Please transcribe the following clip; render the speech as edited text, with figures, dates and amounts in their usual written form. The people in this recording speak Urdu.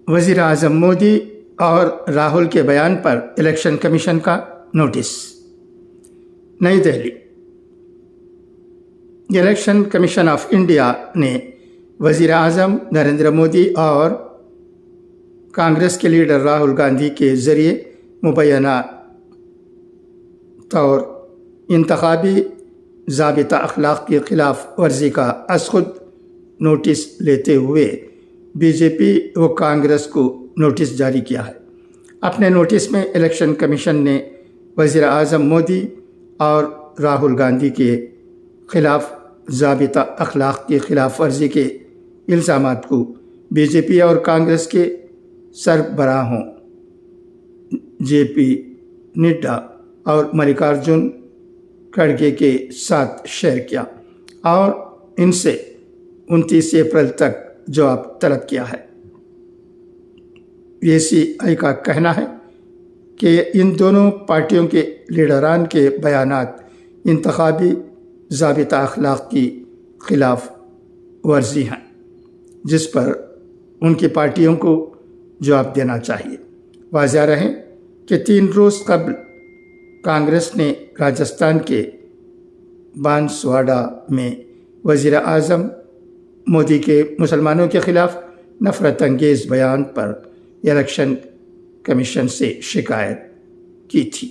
وزیر اعظم مودی اور راہل کے بیان پر الیکشن کمیشن کا نوٹس۔ نئی Delhi, election commission of India نے وزیر اعظم نریندر مودی اور کانگریس کے لیڈر راہل گاندھی کے ذریعے مبینہ طور انتخابی ضابطہ اخلاق کی خلاف ورزی کا از خود نوٹس لیتے ہوئے بی جے پی و کانگریس کو نوٹس جاری کیا ہے۔ اپنے نوٹس میں الیکشن کمیشن نے وزیر اعظم مودی اور راہل گاندھی کے خلاف ضابطہ اخلاق کی خلاف ورزی کے الزامات کو بی جے پی اور کانگریس کے سربراہوں جے پی نڈا اور ملکارجن کھڑگے کے ساتھ شیئر کیا اور ان سے 29 اپریل تک جواب طلب کیا ہے۔ اے سی آئی کا کہنا ہے کہ ان دونوں پارٹیوں کے لیڈران کے بیانات انتخابی ضابطہ اخلاق کی خلاف ورزی ہیں، جس پر ان کی پارٹیوں کو جواب دینا چاہیے۔ واضح رہے کہ 3 روز قبل کانگریس نے راجستھان کے بانسواڑہ میں وزیر اعظم مودی کے مسلمانوں کے خلاف نفرت انگیز بیان پر الیکشن کمیشن سے شکایت کی تھی۔